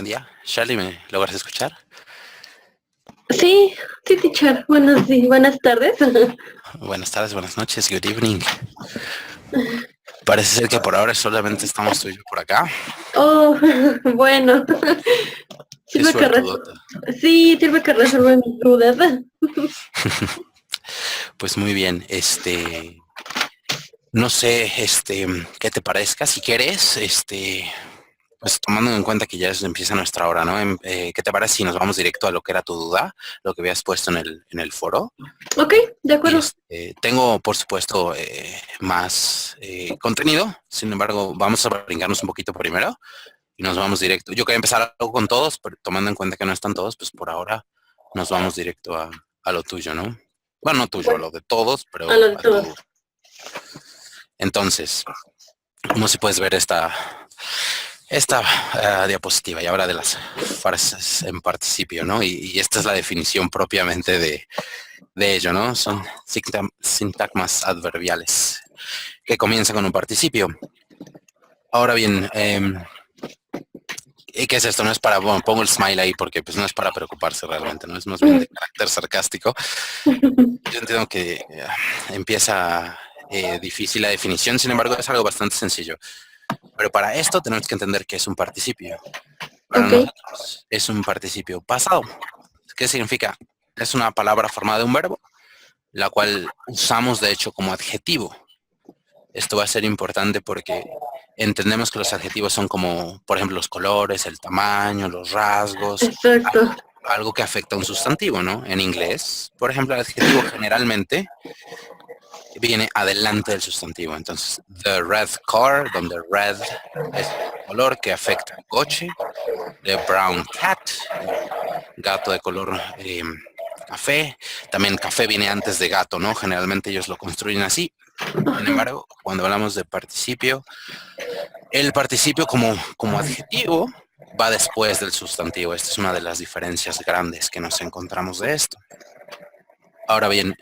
Buen día. Charlie, ¿me logras escuchar? Sí, sí, teacher. Buenas tardes. Buenas tardes, buenas noches, good evening. Parece ser que por ahora solamente estamos tú y yo por acá. Oh, bueno. Qué Sirve que suertudota. sí, sirve que resuelve mis dudas. Pues muy bien, no sé, qué te parezca. Si quieres, pues tomando en cuenta que ya empieza nuestra hora, ¿no? ¿Qué te parece si nos vamos directo a lo que era tu duda, lo que habías puesto en el foro? Ok, de Y acuerdo. tengo, por supuesto, más contenido. Sin embargo, vamos a brincarnos un poquito primero y nos vamos directo. Yo quería empezar algo con todos, pero tomando en cuenta que no están todos, pues por ahora nos vamos directo a lo tuyo, ¿no? Bueno, no tuyo, a Bueno, lo de todos, a pero lo de a tu... todos. Entonces, ¿cómo si puedes ver esta diapositiva y ahora de las frases en participio, ¿no? Y esta es la definición propiamente de ello, ¿no? Son sintagmas adverbiales que comienzan con un participio. Ahora bien, ¿y qué es esto? No es para, bueno, pongo el smile ahí porque pues no es para preocuparse realmente, ¿no? Es más bien de carácter sarcástico. Yo entiendo que empieza difícil la definición, sin embargo es algo bastante sencillo. Pero para esto tenemos que entender que es un participio. Para Ok, nosotros es un participio pasado. ¿Qué significa? Es una palabra formada de un verbo, la cual usamos de hecho como adjetivo. Esto va a ser importante porque entendemos que los adjetivos son como, por ejemplo, los colores, el tamaño, los rasgos, exacto. algo que afecta a un sustantivo, ¿no? En inglés, por ejemplo, el adjetivo generalmente viene adelante del sustantivo. Entonces, the red car, donde red es el color que afecta al coche, the brown cat, el gato de color café. También café viene antes de gato, ¿no? Generalmente ellos lo construyen así. Sin Ajá. embargo, cuando hablamos de participio, el participio como adjetivo va después del sustantivo. Esta es una de las diferencias grandes que nos encontramos de esto. Ahora bien,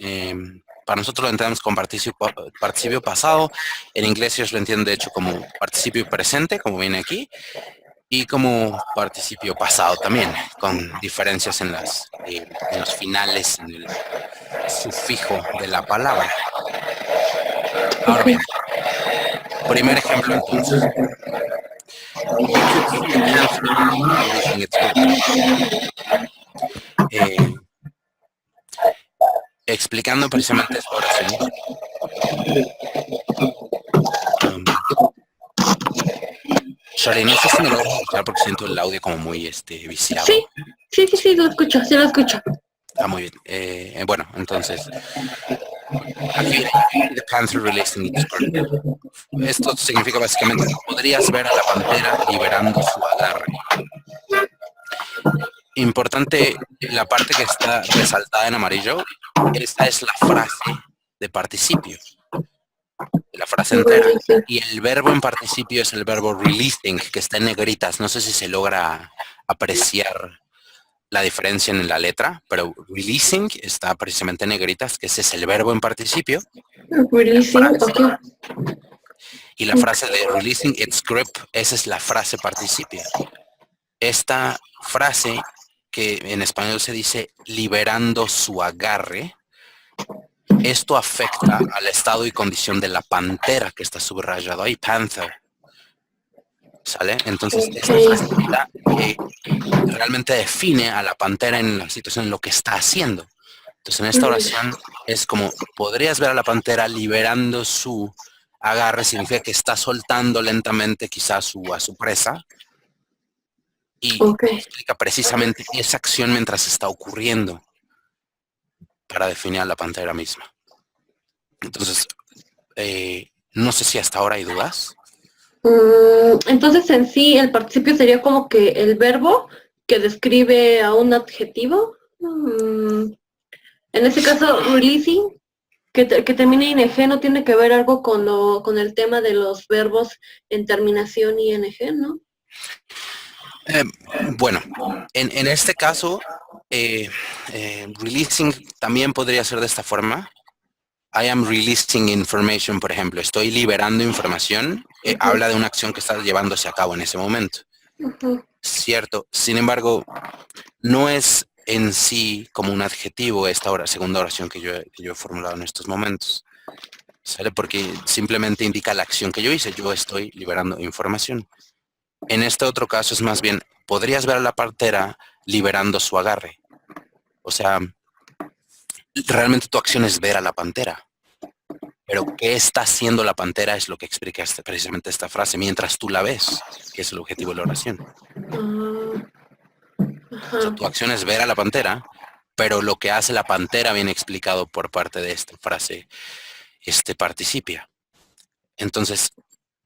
para nosotros lo entendemos como participio pasado. En inglés ellos lo entienden de hecho como participio presente, como viene aquí, y como participio pasado también, con diferencias en los finales, en el sufijo de la palabra. Ahora Ok. bien, primer ejemplo entonces. You could see the panther releasing its grip. Eh, explicando precisamente esta oración. um, Shari, no sé si me logras escuchar porque siento el audio como muy viciado. Sí, sí, lo escucho, sí lo escucho. Ah, muy bien. Bueno, entonces, aquí viene You could see the panther releasing its grip. Esto significa básicamente, podrías ver a la pantera liberando su agarre. Importante, la parte que está resaltada en amarillo, esta es la frase de participio, la frase entera. Buenísimo. Y el verbo en participio es el verbo releasing, que está en negritas. No sé si se logra apreciar la diferencia en la letra, pero releasing está precisamente en negritas, que ese es el verbo en participio. Y la Releasing, frase, ok. y la frase de releasing its grip, esa es la frase participio. Esta frase, que en español se dice liberando su agarre, esto afecta al estado y condición de la pantera que está subrayado ahí, panther, ¿sale? Entonces, esta Ok. frasecita realmente define a la pantera en la situación, en lo que está haciendo. Entonces, en esta oración es como, podrías ver a la pantera liberando su agarre, significa que está soltando lentamente quizás a su presa, y Ok. explica precisamente esa acción mientras está ocurriendo para definir a la pantera misma. Entonces, no sé si hasta ahora hay dudas. Entonces en sí el participio sería como que el verbo que describe a un adjetivo. En ese caso, releasing, que termina ing, no tiene que ver algo con el tema de los verbos en terminación ing, ¿no? Eh, bueno, en este caso, releasing también podría ser de esta forma. I am releasing information, por ejemplo, estoy liberando información, Ujú, habla de una acción que está llevándose a cabo en ese momento. ujú. Cierto. Sin embargo, no es en sí como un adjetivo esta segunda oración que yo he formulado en estos momentos. ¿Sale? Porque simplemente indica la acción que yo hice. Yo estoy liberando información. En este otro caso es más bien, podrías ver a la pantera liberando su agarre. O sea, realmente tu acción es ver a la pantera. Pero qué está haciendo la pantera es lo que explica precisamente esta frase, mientras tú la ves, que es el objetivo de la oración. O sea, Ajá. tu acción es ver a la pantera, pero lo que hace la pantera viene explicado por parte de esta frase, este participio. Entonces,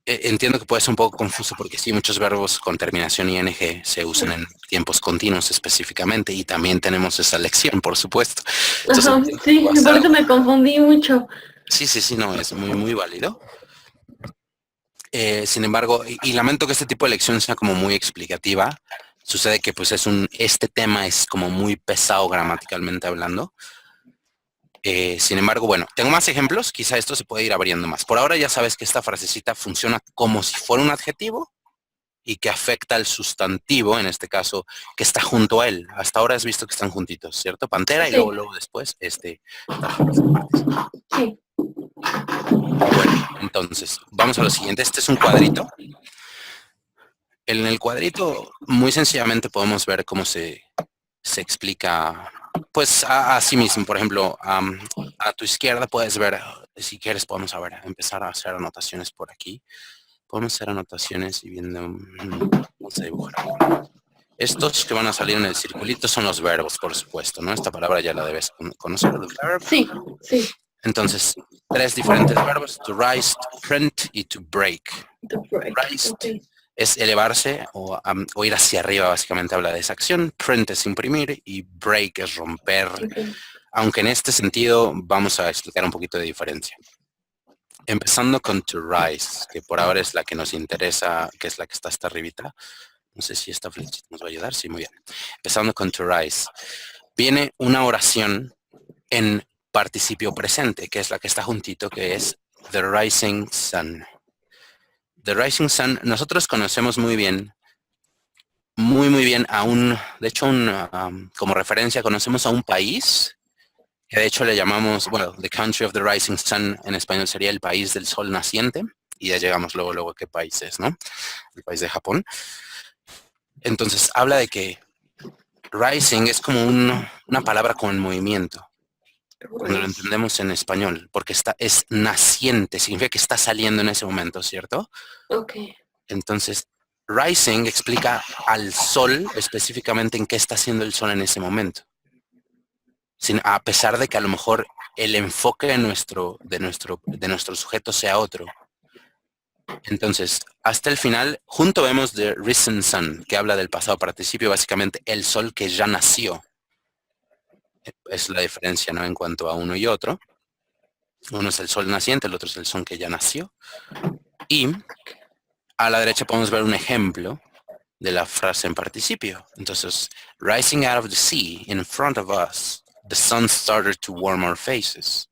entiendo que puede ser un poco confuso porque sí, muchos verbos con terminación ing se usan en tiempos continuos específicamente y también tenemos esa lección, por supuesto. Entonces, Ajá, entiendo que sí, puede ser por eso algo. me confundí mucho. Sí, no, es muy, muy válido. Sin embargo, y lamento que este tipo de lección sea como muy explicativa. Sucede que pues este tema es como muy pesado gramaticalmente hablando. Sin embargo, bueno, tengo más ejemplos, quizá esto se puede ir abriendo más. Por ahora ya sabes que esta frasecita funciona como si fuera un adjetivo y que afecta al sustantivo, en este caso, que está junto a él. Hasta ahora has visto que están juntitos, ¿cierto? Pantera y Sí, luego después, esta frase en participio. sí. Bueno, entonces, vamos a lo siguiente. Este es un cuadrito. En el cuadrito, muy sencillamente podemos ver cómo se explica, pues, a sí mismo. Por ejemplo, a tu izquierda puedes ver, si quieres, podemos empezar a hacer anotaciones por aquí. Podemos hacer anotaciones y viendo, vamos a dibujar algo. Estos que van a salir en el circulito son los verbos, por supuesto, ¿no? Esta palabra ya la debes conocer, el verb. Sí, sí. Entonces, tres diferentes verbos, to rise, to print y to break. The break. Rise Okay. es elevarse o ir hacia arriba, básicamente habla de esa acción. Print es imprimir y break es romper. Okay. Aunque en este sentido vamos a explicar un poquito de diferencia. Empezando con to rise, que por ahora es la que nos interesa, que es la que está hasta arribita. No sé si esta flechita nos va a ayudar. Sí, muy bien. Empezando con to rise. Viene una oración en participio presente, que es la que está juntito, que es the rising sun. The rising sun, nosotros conocemos muy bien a de hecho, como referencia, conocemos a un país que de hecho le llamamos, bueno, the country of the rising sun en español sería el país del sol naciente, y ya llegamos luego a qué país es, ¿no? El país de Japón. Entonces, habla de que rising es como una palabra con movimiento, cuando lo entendemos en español, porque es naciente, significa que está saliendo en ese momento, ¿cierto? Okay. Entonces, rising explica al sol específicamente en qué está haciendo el sol en ese momento. A pesar de que a lo mejor el enfoque de nuestro sujeto sea otro. Entonces, hasta el final, junto vemos The Risen Sun, que habla del pasado participio, básicamente el sol que ya nació. Es la diferencia, ¿no? En cuanto a uno y otro. Uno es el sol naciente, el otro es el sol que ya nació. Y a la derecha podemos ver un ejemplo de la frase en participio. Entonces, rising out of the sea in front of us, the sun started to warm our faces.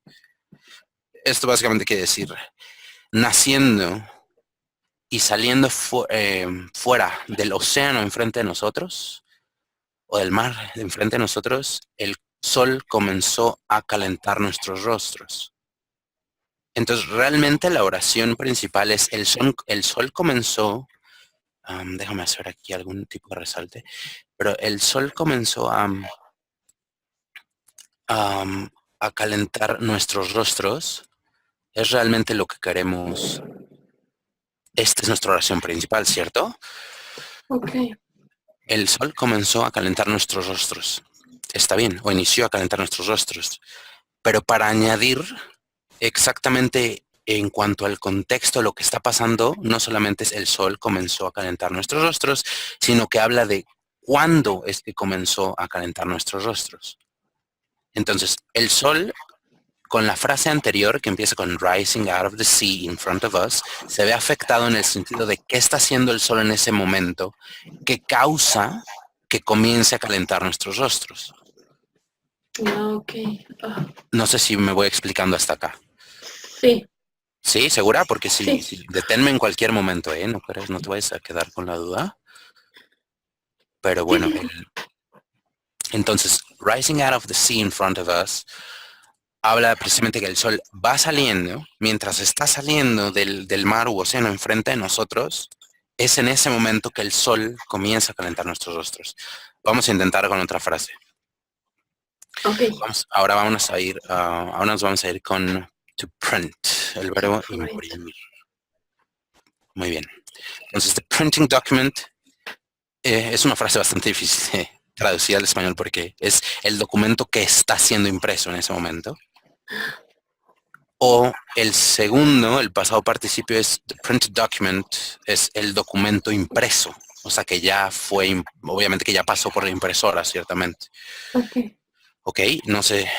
Esto básicamente quiere decir, naciendo y saliendo fuera del océano enfrente de nosotros, o del mar enfrente de nosotros, el sol comenzó a calentar nuestros rostros. Entonces, realmente la oración principal es el sol comenzó, déjame hacer aquí algún tipo de resalte, pero el sol comenzó a calentar nuestros rostros. Es realmente lo que queremos. Esta es nuestra oración principal, ¿cierto? Okay. El sol comenzó a calentar nuestros rostros. Está bien, o inició a calentar nuestros rostros. Pero para añadir exactamente en cuanto al contexto, lo que está pasando, no solamente es el sol comenzó a calentar nuestros rostros, sino que habla de cuándo es que comenzó a calentar nuestros rostros. Entonces, el sol, con la frase anterior que empieza con rising out of the sea in front of us, se ve afectado en el sentido de qué está haciendo el sol en ese momento que causa que comience a calentar nuestros rostros. Okay. No sé si me voy explicando hasta acá. Sí, Sí, ¿segura? Porque sí. si deténme en cualquier momento, ¿eh? No te vayas a quedar con la duda. Pero bueno, entonces, rising out of the sea in front of us habla precisamente que el sol va saliendo, mientras está saliendo del mar u océano enfrente de nosotros, es en ese momento que el sol comienza a calentar nuestros rostros. Vamos a intentar con otra frase. Ok. Ahora ahora nos vamos a ir con to print, el verbo imprimir. Muy bien. Entonces, the printing document es una frase bastante difícil de traducir al español porque es el documento que está siendo impreso en ese momento. O el segundo, el pasado participio es the printed document, es el documento impreso. O sea que ya fue, obviamente que ya pasó por la impresora, ciertamente. Ok. Ok, no sé.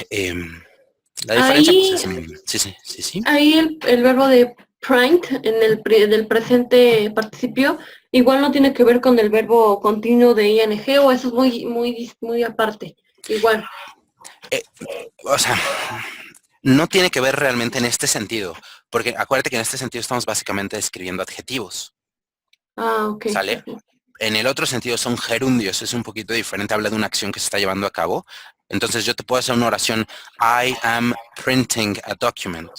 La diferencia pues Ahí, es sí. ahí el verbo de print en del presente participio igual no tiene que ver con el verbo continuo de ing o eso es muy aparte. Igual. O sea, no tiene que ver realmente en este sentido, porque acuérdate que en este sentido estamos básicamente describiendo adjetivos, Ah, ok. ¿sale? En el otro sentido son gerundios, es un poquito diferente, habla de una acción que se está llevando a cabo. Entonces yo te puedo hacer una oración, I am printing a document.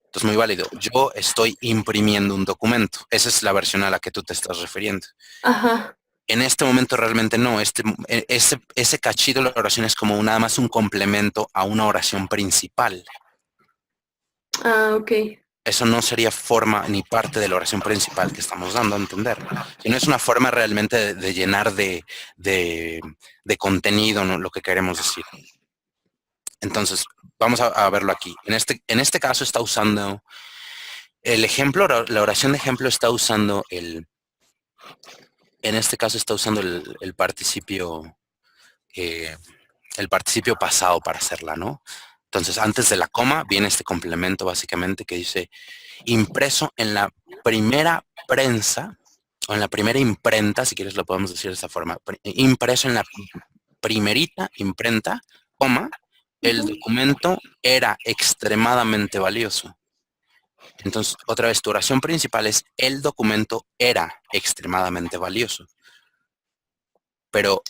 Entonces muy válido, yo estoy imprimiendo un documento. Esa es la versión a la que tú te estás refiriendo. Ajá. En este momento realmente no, ese cachito de la oración es como nada más un complemento a una oración principal. Ah, ok. Eso no sería forma ni parte de la oración principal que estamos dando a entender, sino es una forma realmente de llenar de contenido, ¿no?, lo que queremos decir. Entonces, vamos a verlo aquí. En este caso está usando el ejemplo, la oración de ejemplo está usando en este caso está usando eh, el participio pasado para hacerla, ¿no? Entonces, antes de la coma viene este complemento básicamente que dice impreso en la primera prensa o en la primera imprenta, si quieres lo podemos decir de esa forma, impreso en la primerita imprenta, coma, el Ujú. documento era extremadamente valioso. Entonces, otra vez, tu oración principal es el documento era extremadamente valioso. Pero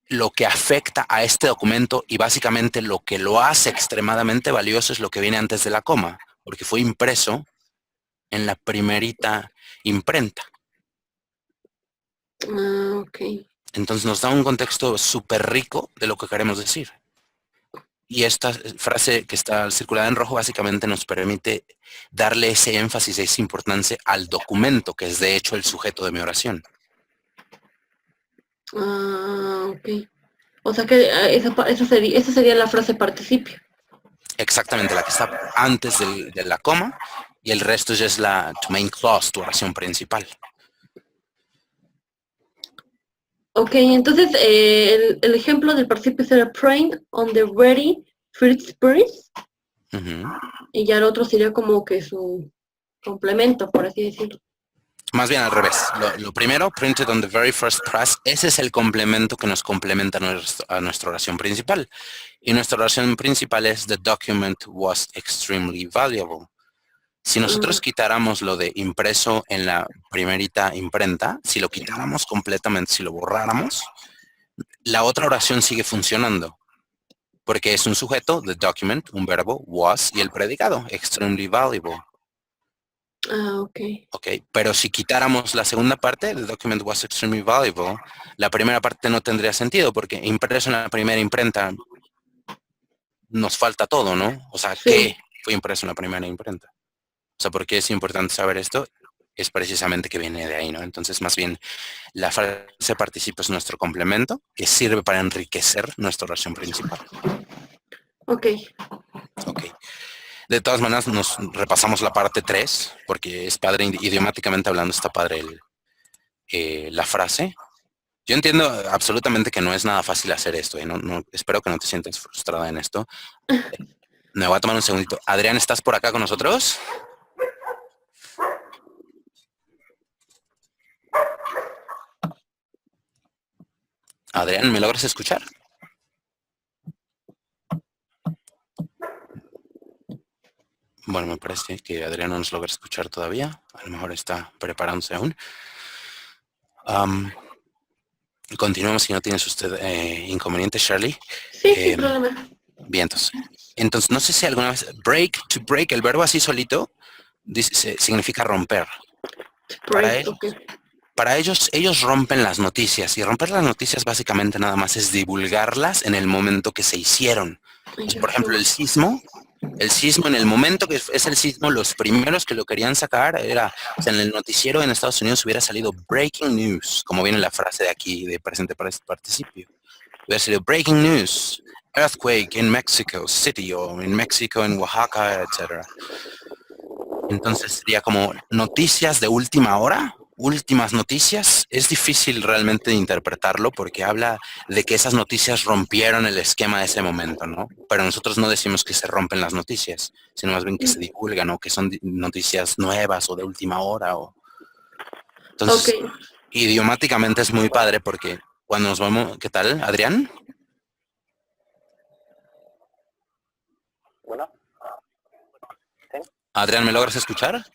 lo que afecta a este documento y básicamente lo que lo hace extremadamente valioso es lo que viene antes de la coma, porque fue impreso en la primerita imprenta. Ah, ok. Entonces nos da un contexto súper rico de lo que queremos decir. Y esta frase que está circulada en rojo básicamente nos permite darle ese énfasis, esa importancia al documento, que es de hecho el sujeto de mi oración. Ah, ok. O sea que esa sería la frase participio. Exactamente, la que está antes de la coma y el resto ya es la tu main clause, tu oración principal. Ok, entonces el ejemplo del participio será praying on the ready first breeze Ujú. y ya el otro sería como que su complemento, por así decirlo. Más bien al revés. Lo primero, printed on the very first press, ese es el complemento que nos complementa a nuestra oración principal. Y nuestra oración principal es the document was extremely valuable. Si nosotros quitáramos lo de impreso en la primerita imprenta, si lo quitáramos completamente, si lo borráramos, la otra oración sigue funcionando. Porque es un sujeto, the document, un verbo, was, y el predicado, extremely valuable. Ah, ok. Ok, pero si quitáramos la segunda parte, the document was extremely valuable, la primera parte no tendría sentido porque impreso en la primera imprenta nos falta todo, ¿no? O sea, Sí. ¿qué fue impreso en la primera imprenta? O sea, ¿por qué es importante saber esto? Es precisamente que viene de ahí, ¿no? Entonces, más bien, la frase participio es nuestro complemento que sirve para enriquecer nuestra oración principal. Ok. Ok. De todas maneras, nos repasamos la parte 3 porque es padre, idiomáticamente hablando, está padre la frase. Yo entiendo absolutamente que no es nada fácil hacer esto, ¿eh? Espero que no te sientas frustrada en esto. Me voy a tomar un segundito. Adrián, ¿estás por acá con nosotros? Adrián, ¿me logras escuchar? Bueno, me parece que Adrián no nos logra escuchar todavía. A lo mejor está preparándose aún. Continuamos si no tienes usted inconveniente, Shirley. Sí, sin problema. Bien, entonces, no sé si alguna vez, to break, el verbo así solito, significa romper. Break, ok. Para ellos rompen las noticias, y romper las noticias básicamente nada más es divulgarlas en el momento que se hicieron. Pues, por ejemplo, el sismo en el momento que es el sismo, los primeros que lo querían sacar era, o sea, en el noticiero en Estados Unidos hubiera salido breaking news, como viene la frase de aquí de presente participio. Hubiera salido breaking news, earthquake in Mexico City o en México, en Oaxaca, etc. Entonces sería como noticias de última hora, últimas noticias. Es difícil realmente interpretarlo porque habla de que esas noticias rompieron el esquema de ese momento, ¿no? Pero nosotros no decimos que se rompen las noticias, sino más bien que se divulgan o que son noticias nuevas o de última hora. Entonces, idiomáticamente es muy padre porque cuando nos vamos... ¿Qué tal, Adrián? Bueno. ¿Sí? Adrián, ¿me logras escuchar?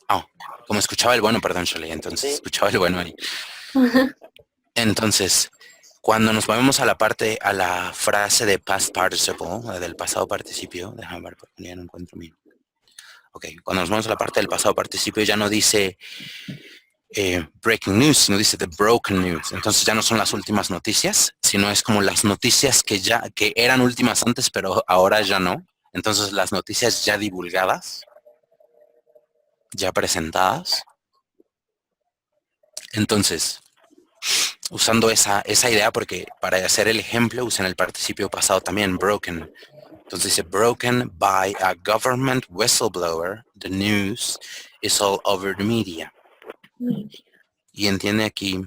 Oh, como escuchaba el bueno, perdón, Shirley, entonces escuchaba el bueno ahí. Entonces, cuando nos movemos a la frase de past participle, del pasado participio, déjame ver porque ya no encuentro mi... Ok, cuando nos vamos a la parte del pasado participio ya no dice breaking news, sino dice the broken news. Entonces ya no son las últimas noticias, sino es como las noticias que eran últimas antes, pero ahora ya no. Entonces las noticias ya divulgadas, ya presentadas. Entonces, usando esa idea, porque para hacer el ejemplo usan el participio pasado también, broken. Entonces dice, broken by a government whistleblower, the news is all over the media. Y entiende aquí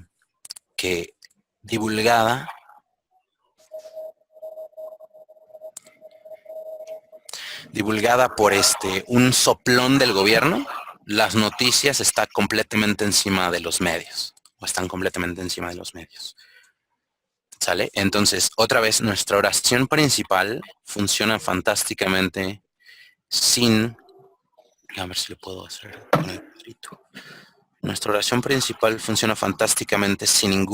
que divulgada por un soplón del gobierno, las noticias están completamente encima de los medios, o están completamente encima de los medios. ¿Sale? Entonces, otra vez, nuestra oración principal funciona fantásticamente sin... A ver si lo puedo hacer con el cuadrito. Nuestra oración principal funciona fantásticamente sin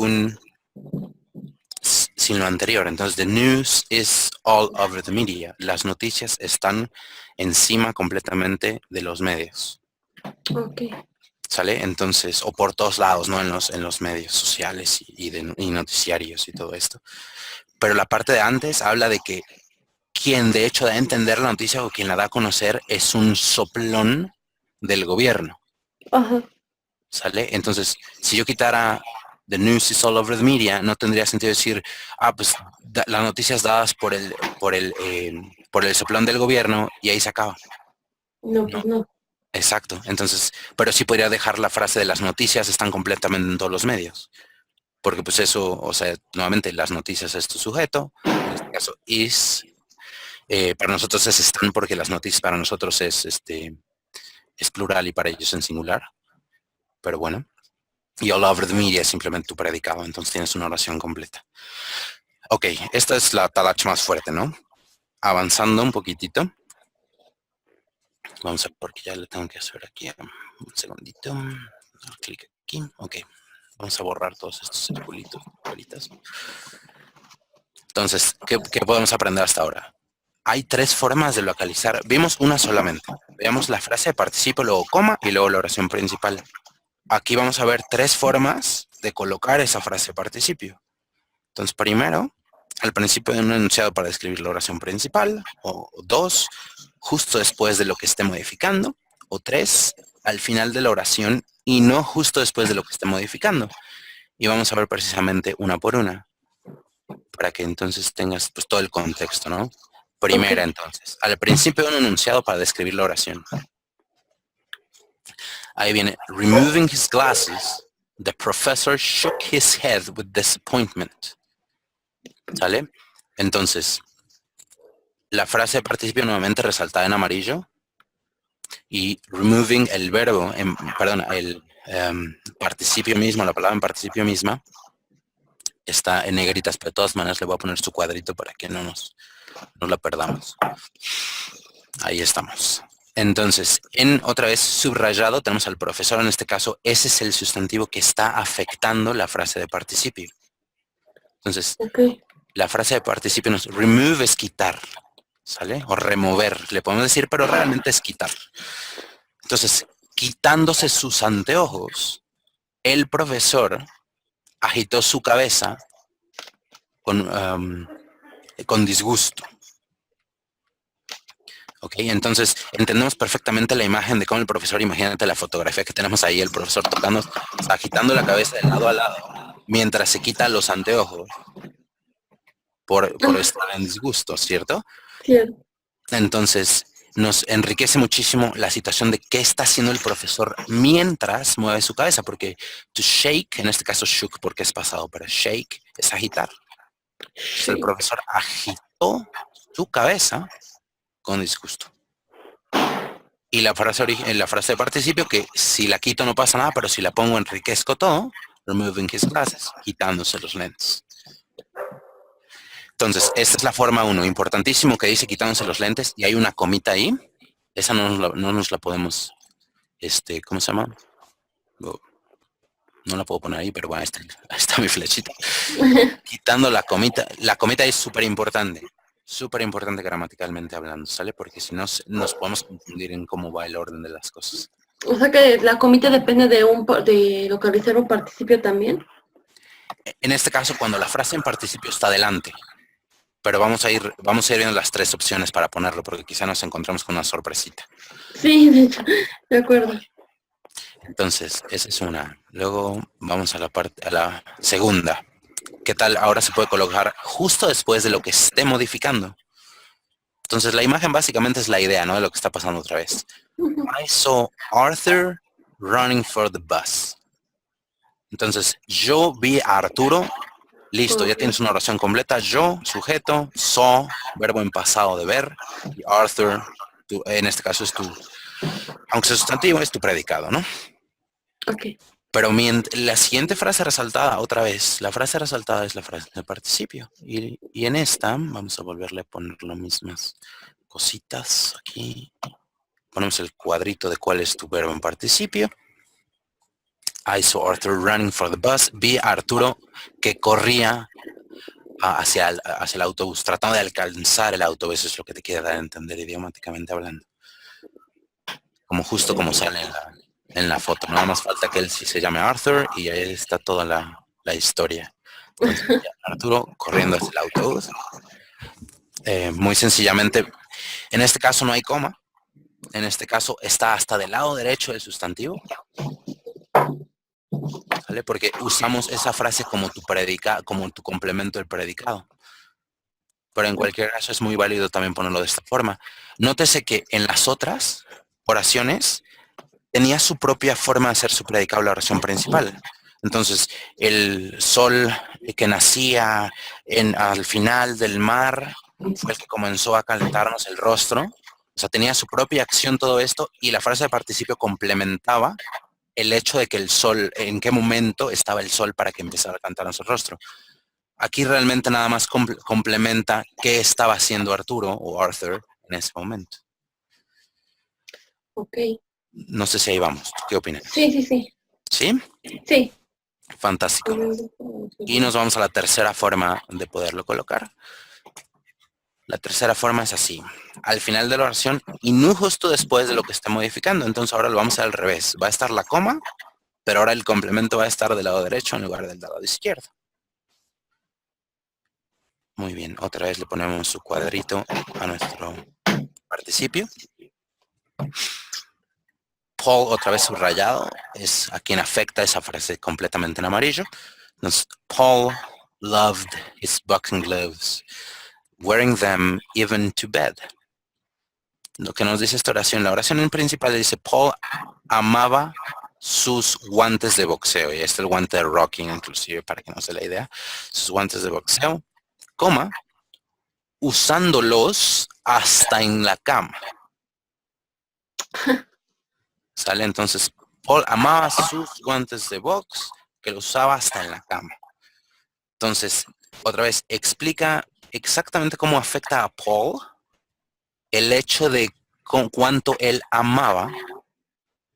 lo anterior. Entonces, the news is all over the media. Las noticias están encima completamente de los medios. Ok. ¿Sale? Entonces, o por todos lados, ¿no? En los medios sociales y noticiarios y todo esto. Pero la parte de antes habla de que quien de hecho da a entender la noticia o quien la da a conocer es un soplón del gobierno. Ajá. ¿Sale? Entonces, si yo quitara the news is all over the media, no tendría sentido decir, pues las noticias dadas por el soplón del gobierno y ahí se acaba. No, pues no. Exacto. Entonces, pero sí podría dejar la frase de las noticias están completamente en todos los medios. Porque pues eso, o sea, nuevamente las noticias es tu sujeto, en este caso is, para nosotros es están porque las noticias para nosotros es plural y para ellos en singular. Pero bueno. Y all over the media es simplemente tu predicado, entonces tienes una oración completa. Ok, esta es la talacha más fuerte, ¿no? Avanzando un poquitito. Vamos a ver porque ya le tengo que hacer aquí un segundito. Clic aquí, ok. Vamos a borrar todos estos circulitos, bolitas. Entonces, ¿qué podemos aprender hasta ahora? Hay tres formas de localizar. Vimos una solamente. Veamos la frase de participio, luego coma y luego la oración principal. Aquí vamos a ver tres formas de colocar esa frase de participio. Entonces, primero, al principio de un enunciado para describir la oración principal, o dos, justo después de lo que esté modificando, o tres, al final de la oración y no justo después de lo que esté modificando. Y vamos a ver precisamente una por una, para que entonces tengas pues todo el contexto, ¿no? Primera, entonces, al principio de un enunciado para describir la oración. Ahí viene, removing his glasses, the professor shook his head with disappointment. ¿Sale? Entonces, la frase de participio nuevamente resaltada en amarillo y removing el verbo, el participio mismo, la palabra en participio misma, está en negritas, pero de todas maneras le voy a poner su cuadrito para que no la perdamos. Ahí estamos. Entonces, otra vez subrayado, tenemos al profesor en este caso. Ese es el sustantivo que está afectando la frase de participio. Entonces, Ok. la frase de participio nos remove es quitar, ¿sale? O remover, le podemos decir, pero realmente es quitar. Entonces, quitándose sus anteojos, el profesor agitó su cabeza con disgusto. Ok, entonces entendemos perfectamente la imagen de cómo el profesor, imagínate la fotografía que tenemos ahí, el profesor tocando, agitando la cabeza de lado a lado, mientras se quita los anteojos por estar en disgusto, ¿cierto? Cierto. Entonces nos enriquece muchísimo la situación de qué está haciendo el profesor mientras mueve su cabeza, porque to shake, en este caso shook porque es pasado, pero shake es agitar. Entonces el profesor agitó su cabeza con disgusto. Y la frase de participio, que si la quito no pasa nada, pero si la pongo enriquezco todo, removing his glasses, quitándose los lentes. Entonces, esta es la forma 1, importantísimo, que dice quitándose los lentes, y hay una comita ahí. Esa no nos la podemos, ¿cómo se llama? No la puedo poner ahí, pero bueno, ahí está mi flechita. Quitando la comita es súper importante gramaticalmente hablando, ¿sale? Porque si no, nos podemos confundir en cómo va el orden de las cosas. O sea que la comita depende de localizar un participio también. En este caso, cuando la frase en participio está delante, pero vamos a ir viendo las 3 opciones para ponerlo, porque quizá nos encontramos con una sorpresita. Sí, de hecho, de acuerdo. Entonces, esa es una. Luego vamos a la segunda. ¿Qué tal? Ahora se puede colocar justo después de lo que esté modificando. Entonces, la imagen básicamente es la idea, ¿no? De lo que está pasando otra vez. I saw Arthur running for the bus. Entonces, yo vi a Arturo. Listo, ya tienes una oración completa. Yo, sujeto, saw, verbo en pasado de ver, y Arthur, en este caso es tu, aunque sea sustantivo, es tu predicado, ¿no? Ok. Pero la siguiente frase resaltada, otra vez, la frase resaltada es la frase de participio. Y en esta, vamos a volverle a poner las mismas cositas aquí. Ponemos el cuadrito de cuál es tu verbo en participio. I saw Arthur running for the bus. Vi a Arturo que corría hacia el autobús, tratando de alcanzar el autobús. Eso es lo que te quiere dar a entender idiomáticamente hablando. Justo como sale en la foto. Nada más falta que él sí se llame Arthur y ahí está toda la historia. Entonces, Arturo corriendo hacia el autobús. Muy sencillamente, en este caso no hay coma. En este caso está hasta del lado derecho del sustantivo. ¿Vale? Porque usamos esa frase como como tu complemento del predicado. Pero en cualquier caso es muy válido también ponerlo de esta forma. Nótese que en las otras oraciones tenía su propia forma de hacer su predicado la oración principal. Entonces, el sol que nacía al final del mar fue el que comenzó a calentarnos el rostro. O sea, tenía su propia acción todo esto y la frase de participio complementaba el hecho de que el sol, en qué momento estaba el sol para que empezara a cantarnos el rostro. Aquí realmente nada más complementa qué estaba haciendo Arturo o Arthur en ese momento. Ok. No sé si ahí vamos. ¿Qué opinas? Sí. ¿Sí? Sí. Fantástico. Y nos vamos a la tercera forma de poderlo colocar. La tercera forma es así. Al final de la oración y no justo después de lo que esté modificando. Entonces ahora lo vamos a hacer al revés. Va a estar la coma, pero ahora el complemento va a estar del lado derecho en lugar del lado izquierdo. Muy bien. Otra vez le ponemos su cuadrito a nuestro participio. Paul, otra vez subrayado, es a quien afecta esa frase completamente en amarillo. Entonces, Paul loved his boxing gloves, wearing them even to bed. Lo que nos dice esta oración, la oración en principal dice, Paul amaba sus guantes de boxeo, y este es el guante de rocking inclusive, para que no se la idea, sus guantes de boxeo, coma, usándolos hasta en la cama. ¿Sale? Entonces, Paul amaba sus guantes de box, que los usaba hasta en la cama. Entonces, otra vez, explica exactamente cómo afecta a Paul el hecho de con cuánto él amaba,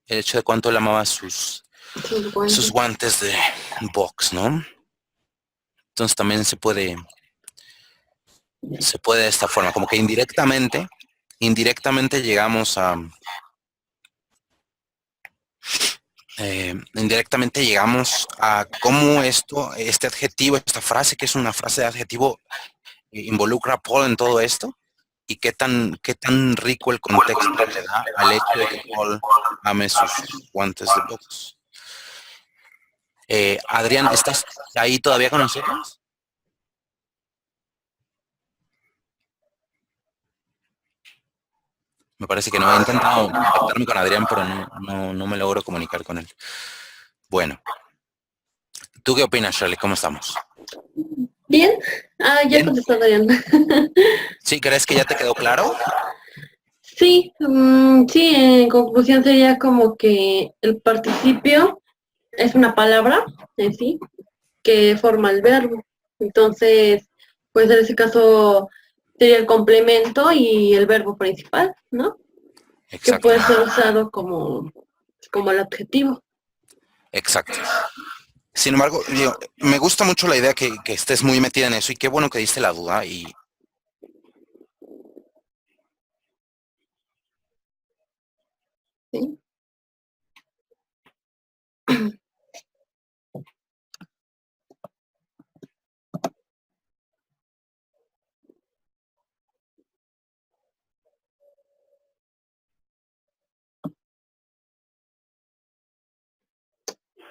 el hecho de cuánto él amaba sus guantes de box, ¿no? Entonces también se puede de esta forma, como que indirectamente llegamos a cómo este adjetivo, esta frase, que es una frase de adjetivo, involucra a Paul en todo esto, y qué tan rico el contexto le da al hecho de que Paul ame sus guantes de box. Adrián, ¿estás ahí todavía con nosotros? Me parece que no. He intentado contactarme con Adrián, pero no me logro comunicar con él. Bueno. ¿Tú qué opinas, Shirley? ¿Cómo estamos? Bien. Ya ¿Bien? contestó Adrián. ¿Sí? ¿Crees que ya te quedó claro? Sí, sí, en conclusión sería como que el participio es una palabra en sí que forma el verbo. Entonces, pues en ese caso sería el complemento y el verbo principal, ¿no? Que puede Exactamente. ser usado como el adjetivo. Exacto. Sin embargo, me gusta mucho la idea que estés muy metida en eso, y qué bueno que diste la duda. Y ¿Sí?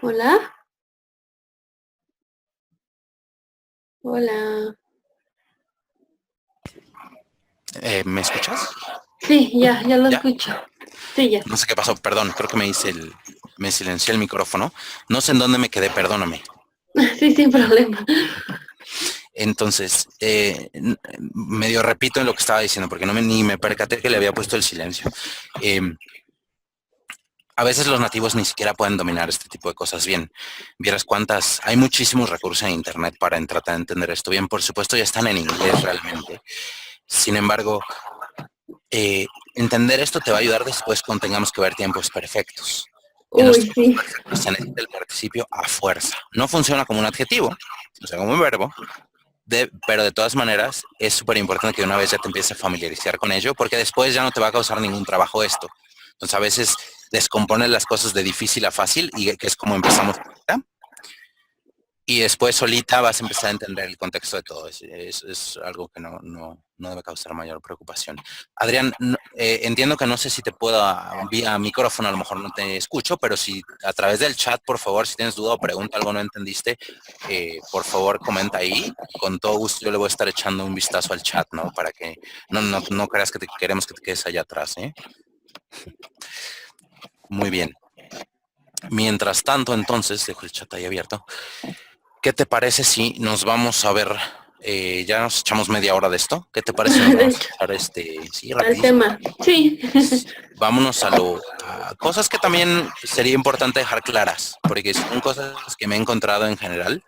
Hola. Hola. ¿me escuchas? Sí, ya lo ¿Ya? escucho. Sí, ya. No sé qué pasó, perdón, creo que me silencié el micrófono. No sé en dónde me quedé, perdóname. Sí, sin problema. Entonces, medio repito en lo que estaba diciendo, porque ni me percaté que le había puesto el silencio. A veces los nativos ni siquiera pueden dominar este tipo de cosas bien. Vieras hay muchísimos recursos en internet para tratar de entender esto bien. Por supuesto, ya están en inglés realmente. Sin embargo, entender esto te va a ayudar después cuando tengamos que ver tiempos perfectos. En los Uy, tiempos sí. perfectos se necesita el participio a fuerza. No funciona como un adjetivo, o sea, como un verbo, pero de todas maneras es súper importante que una vez ya te empieces a familiarizar con ello, porque después ya no te va a causar ningún trabajo esto. Entonces a veces descompones las cosas de difícil a fácil, y que es como empezamos ahorita. Y después solita vas a empezar a entender el contexto de todo. Es algo que no debe causar mayor preocupación. Adrián, entiendo que no sé si te puedo, vía micrófono, a lo mejor no te escucho, pero si a través del chat, por favor, si tienes duda o pregunta, algo no entendiste, por favor comenta ahí. Con todo gusto yo le voy a estar echando un vistazo al chat, ¿no? Para que no creas que queremos que te quedes allá atrás, ¿eh? Muy bien. Mientras tanto, entonces, dejo el chat ahí abierto. ¿Qué te parece si nos vamos a ver? Ya nos echamos media hora de esto. ¿Qué te parece si nos De vamos hecho, a echar sí, al rapidísimo? tema. Sí. Vámonos a cosas que también sería importante dejar claras, porque son cosas que me he encontrado en general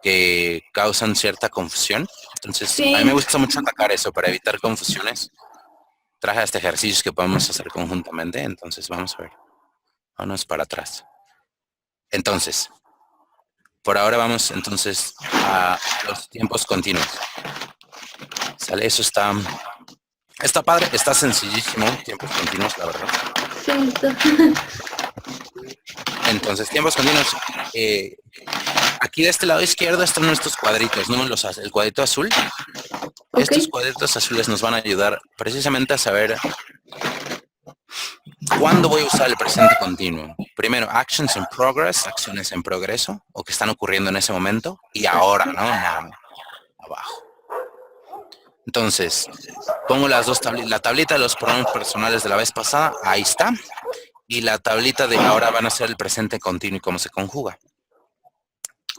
que causan cierta confusión. Entonces, a mí me Sí. gusta mucho atacar eso para evitar confusiones. Traje este ejercicio que podemos hacer conjuntamente. Entonces, vamos a ver. Vámonos para atrás. Entonces, por ahora vamos entonces a los tiempos continuos. ¿Sale? Eso está padre, está sencillísimo, tiempos continuos, la verdad. Sí, está. Entonces, tiempos continuos. Aquí de este lado izquierdo están nuestros cuadritos, ¿no? El cuadrito azul. Ok. Estos cuadritos azules nos van a ayudar precisamente a saber cuándo voy a usar el presente continuo. Primero, actions in progress, acciones en progreso, o que están ocurriendo en ese momento, y ahora, ¿no? Now, abajo. Entonces, pongo las dos tablitas, la tablita de los pronombres personales de la vez pasada, ahí está, y la tablita de ahora van a ser el presente continuo y cómo se conjuga.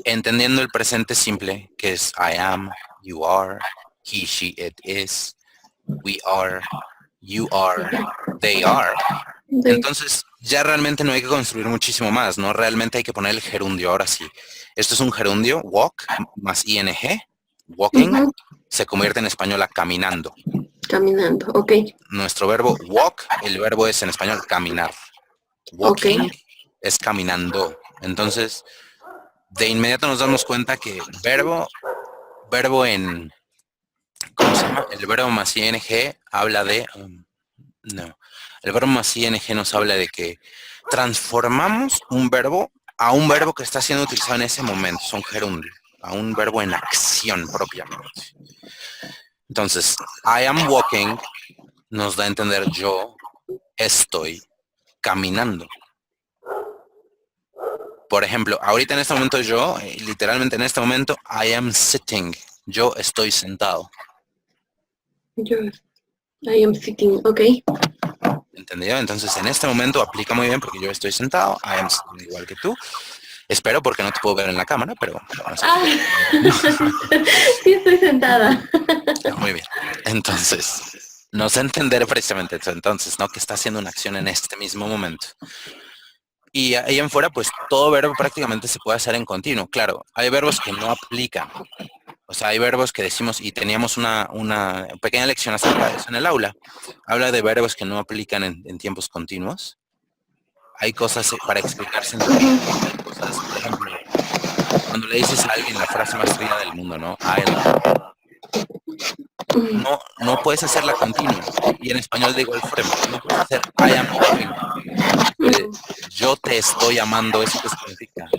Entendiendo el presente simple, que es I am, you are, he, she, it is, we are, you are, they are. Entonces, ya realmente no hay que construir muchísimo más, ¿no? Realmente hay que poner el gerundio, ahora sí. Esto es un gerundio, walk, más ing, walking, se convierte en español a caminando. Caminando, ok. Nuestro verbo walk, el verbo es en español caminar. Walking es caminando. Entonces, de inmediato nos damos cuenta que verbo en, ¿cómo se llama? El verbo más ing habla de, no, el verbo más ing nos habla de que transformamos un verbo a un verbo que está siendo utilizado en ese momento, son gerundio, a un verbo en acción propiamente. Entonces, I am walking nos da a entender yo estoy caminando. Por ejemplo, ahorita en este momento yo, literalmente en este momento, I am sitting. Yo estoy sentado. I am sitting, ok. ¿Entendido? Entonces en este momento aplica muy bien porque yo estoy sentado. I am sitting igual que tú. Espero porque no te puedo ver en la cámara, pero no sé. Sí estoy sentada. Muy bien. Entonces, nos da a entender precisamente eso. Entonces, ¿no? Que está haciendo una acción en este mismo momento. Y ahí en fuera, pues todo verbo prácticamente se puede hacer en continuo. Claro, hay verbos que no aplican. O sea, hay verbos que decimos, y teníamos una pequeña lección acerca de eso en el aula. Habla de verbos que no aplican en tiempos continuos. Hay cosas para explicarse. Hay cosas, por ejemplo, cuando le dices a alguien la frase más trillada del mundo, ¿no? I love you. No puedes hacerla continua. Y en español de igual forma, no puedes hacer I am loving. Yo te estoy amando, ¿eso qué significa?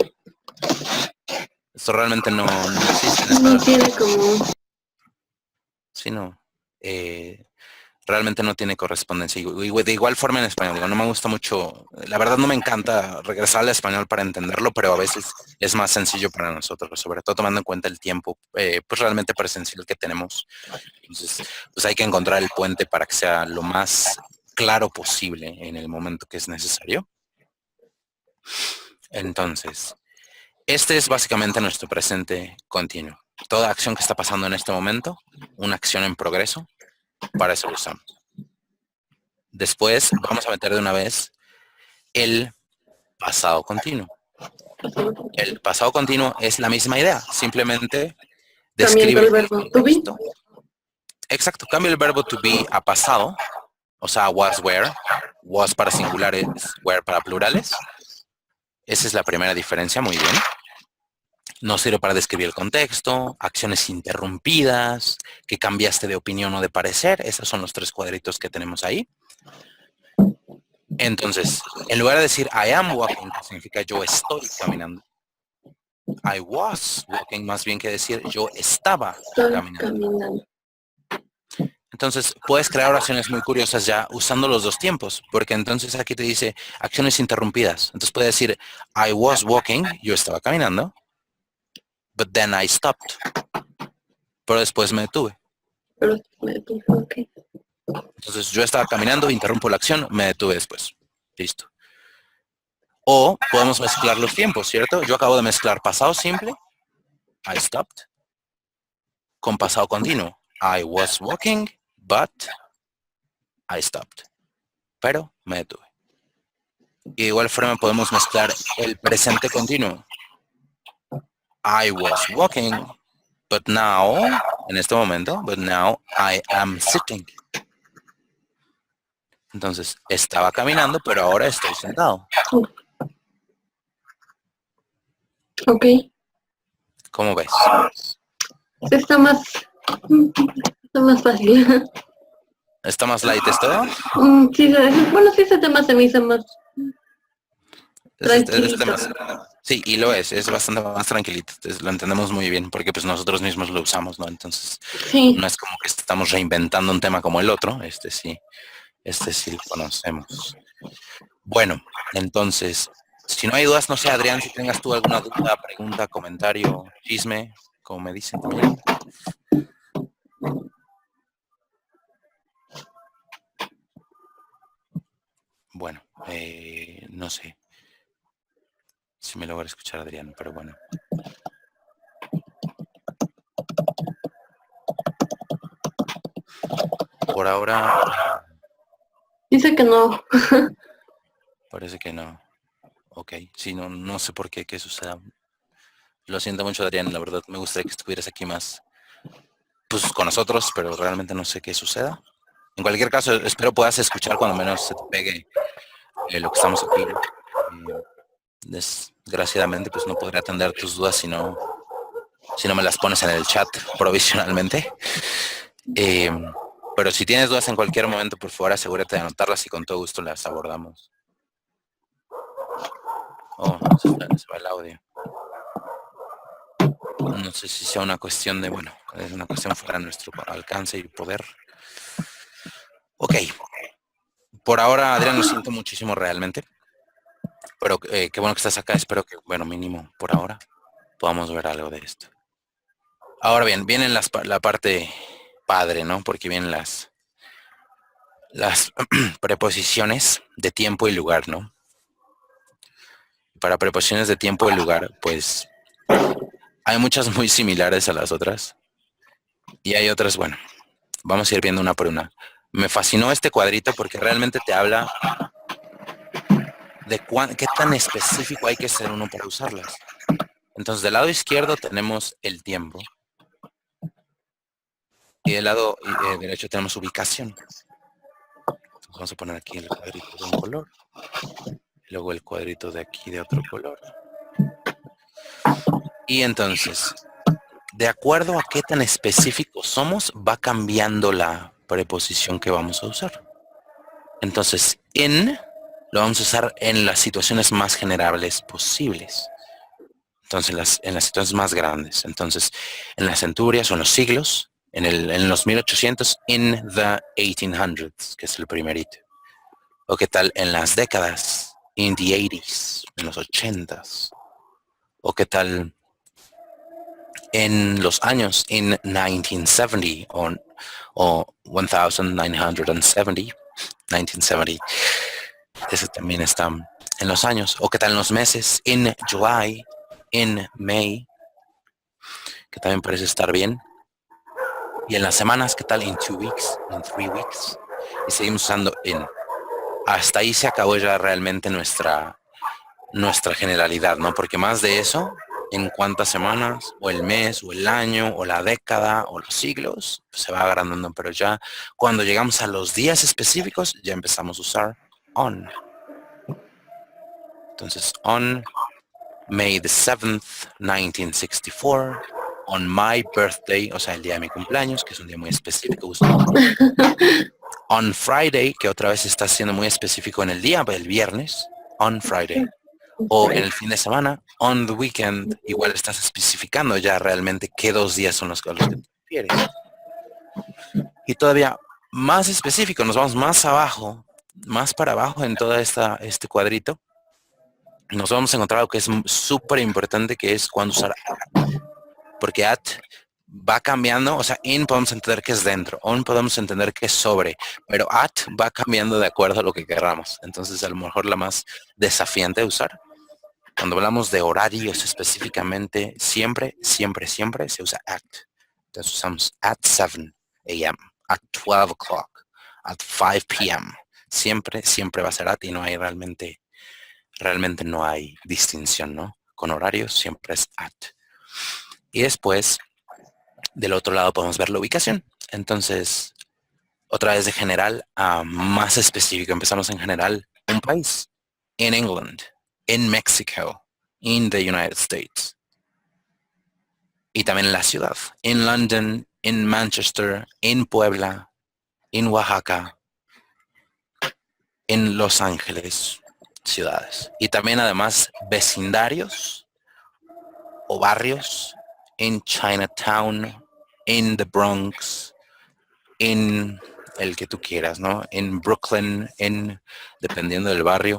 Esto realmente no existe en español. No tiene como... Sí, no. Realmente no tiene correspondencia. Y de igual forma en español, digo, no me gusta mucho, la verdad no me encanta regresar al español para entenderlo, pero a veces es más sencillo para nosotros, sobre todo tomando en cuenta el tiempo, pues realmente presencial que tenemos. Entonces, pues hay que encontrar el puente para que sea lo más claro posible en el momento que es necesario. Entonces, este es básicamente nuestro presente continuo. Toda acción que está pasando en este momento, una acción en progreso, para eso lo usamos. Después vamos a meter de una vez el pasado continuo. El pasado continuo es la misma idea, simplemente describe Cambiando el verbo to be. Exacto, cambia el verbo to be a pasado, o sea, was, were, was para singulares, were para plurales. Esa es la primera diferencia, muy bien. Nos sirve para describir el contexto, acciones interrumpidas, que cambiaste de opinión o de parecer. Esos son los 3 cuadritos que tenemos ahí. Entonces, en lugar de decir I am walking, que significa yo estoy caminando, I was walking, más bien que decir yo estaba caminando. Entonces, puedes crear oraciones muy curiosas ya usando los 2 tiempos, porque entonces aquí te dice acciones interrumpidas. Entonces puedes decir I was walking, yo estaba caminando, but then I stopped. Pero después me detuve. Okay. Entonces yo estaba caminando, interrumpo la acción, me detuve después. Listo. O podemos mezclar los tiempos, ¿cierto? Yo acabo de mezclar pasado simple, I stopped, con pasado continuo. I was walking, but I stopped. Pero me detuve. Y de igual forma podemos mezclar el presente continuo. I was walking, but now, en este momento, but now I am sitting. Entonces, estaba caminando, pero ahora estoy sentado. Ok. ¿Cómo ves? Está más fácil. ¿Está más light esto? Sí, bueno, sí, ese tema se me hizo más tranquilito. Sí, y lo es bastante más tranquilito, lo entendemos muy bien porque pues nosotros mismos lo usamos, ¿no? Entonces, sí. No es como que estamos reinventando un tema como el otro, este sí lo conocemos. Bueno, entonces, si no hay dudas, no sé, Adrián, si tengas tú alguna duda, pregunta, comentario, chisme, como me dicen también. Bueno, no sé si me logra escuchar Adrián, pero bueno. Por ahora... Dice que no. Parece que no. Ok, sí, no sé por qué suceda. Lo siento mucho, Adrián, la verdad me gustaría que estuvieras aquí más pues con nosotros, pero realmente no sé qué suceda. En cualquier caso, espero puedas escuchar cuando menos se te pegue lo que estamos aquí. Desgraciadamente, pues no podré atender tus dudas si no me las pones en el chat provisionalmente. Pero si tienes dudas en cualquier momento, por favor, asegúrate de anotarlas y con todo gusto las abordamos. Oh, se va el audio. No sé si sea una cuestión de, bueno, es una cuestión fuera de nuestro alcance y poder. Ok. Por ahora, Adrián, lo siento muchísimo realmente. Pero qué bueno que estás acá. Espero que, bueno, mínimo por ahora, podamos ver algo de esto. Ahora bien, vienen la parte padre, ¿no? Porque vienen las preposiciones de tiempo y lugar, ¿no? Para preposiciones de tiempo y lugar, pues hay muchas muy similares a las otras. Y hay otras, bueno, vamos a ir viendo una por una. Me fascinó este cuadrito porque realmente te habla de qué tan específico hay que ser uno para usarlas. Entonces, del lado izquierdo tenemos el tiempo. Y del lado derecho tenemos ubicación. Entonces, vamos a poner aquí el cuadrito de un color. Luego el cuadrito de aquí de otro color. Y entonces, de acuerdo a qué tan específicos somos, va cambiando la preposición que vamos a usar. Entonces, in lo vamos a usar en las situaciones más generables posibles. Entonces, en las situaciones más grandes. Entonces, en las centurias o en los siglos, en los 1800, in the 1800s, que es el primerito. O qué tal en las décadas, in the 80s, en los 80s. O qué tal en los años, in 1970 o 1970, 1970. Ese también está en los años. O qué tal en los meses, in July, in May, que también parece estar bien. Y en las semanas, ¿qué tal? In 2 weeks, in 3 weeks. Y seguimos usando in. Hasta ahí se acabó ya realmente nuestra generalidad, ¿no? Porque más de eso, en cuántas semanas, o el mes, o el año, o la década, o los siglos, pues se va agrandando. Pero ya cuando llegamos a los días específicos, ya empezamos a usar on. Entonces, on May the 7th, 1964, on my birthday, o sea, el día de mi cumpleaños, que es un día muy específico. On Friday, que otra vez está siendo muy específico en el día, el viernes, on Friday. O en el fin de semana, on the weekend, igual estás especificando ya realmente qué 2 días son los que te refieres. Y todavía más específico, nos vamos más abajo, más para abajo en todo este cuadrito. Nos vamos a encontrar algo que es súper importante, que es cuando usar at. Porque at va cambiando, o sea, in podemos entender que es dentro, on podemos entender que es sobre, pero at va cambiando de acuerdo a lo que queramos. Entonces, a lo mejor la más desafiante de usar. Cuando hablamos de horarios específicamente, siempre se usa at. Entonces usamos at 7 a.m., at 12 o'clock, at 5 p.m. Siempre va a ser at y no hay realmente no hay distinción, ¿no? Con horarios siempre es at. Y después, del otro lado podemos ver la ubicación. Entonces, otra vez de general a más específico. Empezamos en general, un país. In England, in Mexico, in the United States. Y también la ciudad. In London, in Manchester, in Puebla, in Oaxaca, en Los Ángeles, ciudades. Y también además vecindarios o barrios en Chinatown, en The Bronx, en el que tú quieras, ¿no? En Brooklyn, dependiendo del barrio,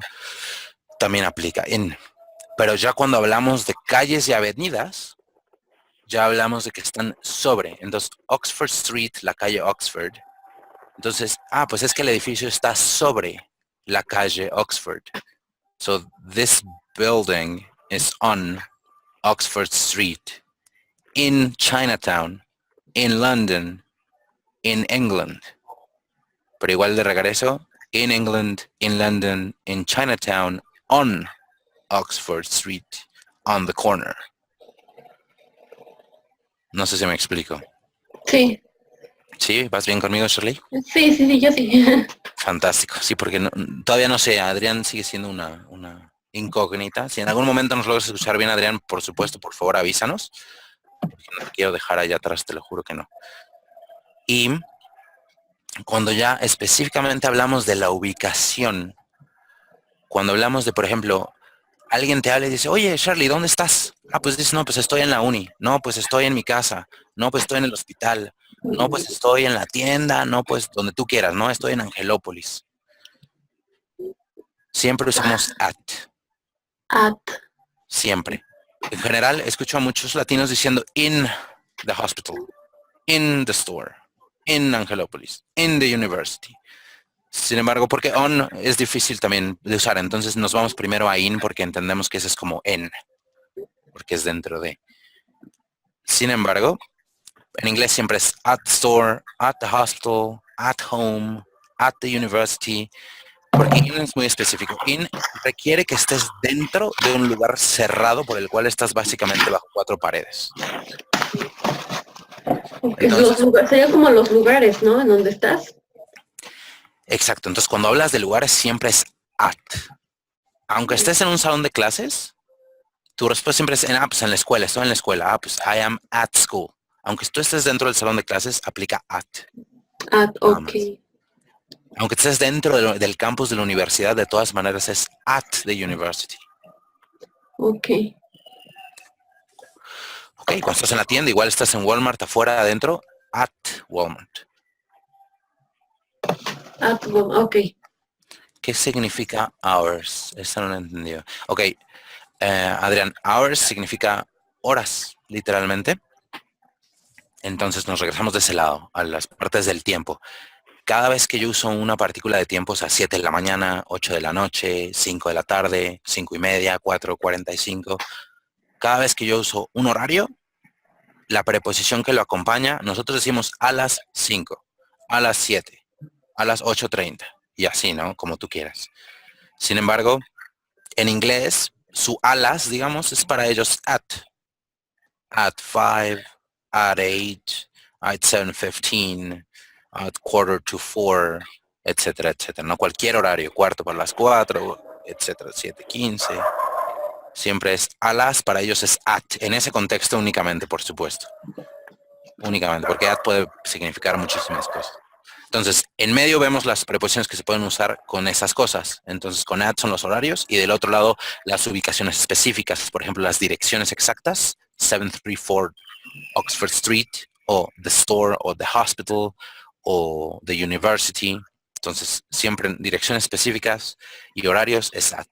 también aplica en. Pero ya cuando hablamos de calles y avenidas, ya hablamos de que están sobre. Entonces, Oxford Street, la calle Oxford. Entonces, pues es que el edificio está sobre la calle Oxford. So, this building is on Oxford Street, in Chinatown, in London, in England. Pero igual de regreso, in England, in London, in Chinatown, on Oxford Street, on the corner. No sé si me explico. Sí. ¿Sí? ¿Vas bien conmigo, Shirley? Sí, yo sí. Fantástico. Sí, porque todavía no sé, Adrián sigue siendo una incógnita. Si en algún momento nos logras escuchar bien, Adrián, por supuesto, por favor, avísanos. Porque no te quiero dejar allá atrás, te lo juro que no. Y cuando ya específicamente hablamos de la ubicación, cuando hablamos de, por ejemplo, alguien te habla y dice, oye, Charlie, ¿dónde estás? Ah, pues dices, no, pues estoy en la uni. No, pues estoy en mi casa. No, pues estoy en el hospital. No, pues estoy en la tienda. No, pues donde tú quieras. No, estoy en Angelópolis. Siempre usamos at. At. Siempre. En general, escucho a muchos latinos diciendo in the hospital, in the store, in Angelópolis, in the university. Sin embargo, porque on es difícil también de usar, entonces nos vamos primero a in porque entendemos que ese es como en, porque es dentro de. Sin embargo, en inglés siempre es at the store, at the hospital, at home, at the university, porque in es muy específico. In requiere que estés dentro de un lugar cerrado por el cual estás básicamente bajo cuatro paredes. Porque los Entonces, lugares, serían como los lugares, ¿no? En donde estás. exacto. Entonces, cuando hablas de lugares siempre es at. Aunque estés en un salón de clases, tu respuesta siempre es pues en la escuela, estoy en la escuela. Ah, pues I am at school. Aunque tú estés dentro del salón de clases, aplica at. At, Nada ok. más. Aunque estés dentro del campus de la universidad, de todas maneras es at the university. Ok. Ok, cuando estás en la tienda, igual estás en Walmart, afuera, adentro, at Walmart. At, ok. ¿Qué significa hours? Eso no lo he entendido. Ok, Adrián, hours significa horas, literalmente. Entonces nos regresamos de ese lado, a las partes del tiempo. Cada vez que yo uso una partícula de tiempo, o sea, 7 de la mañana, 8 de la noche, 5 de la tarde, 5:30, 4:45, cada vez que yo uso un horario, la preposición que lo acompaña, nosotros decimos a las 5, a las 7, a las 8:30 y así, ¿no? Como tú quieras. Sin embargo, en inglés, su alas, digamos, es para ellos at 5, at 8, at 7:15, at 3:45, etcétera, etcétera. No cualquier horario, cuarto para las 4, etcétera, 7:15. Siempre es a las, para ellos es at, en ese contexto únicamente, por supuesto. Únicamente, porque at puede significar muchísimas cosas. Entonces, en medio vemos las preposiciones que se pueden usar con esas cosas. Entonces, con at son los horarios y del otro lado las ubicaciones específicas, por ejemplo, las direcciones exactas, 734 Oxford Street, o the store, o the hospital, o the university. Entonces, siempre en direcciones específicas y horarios es at.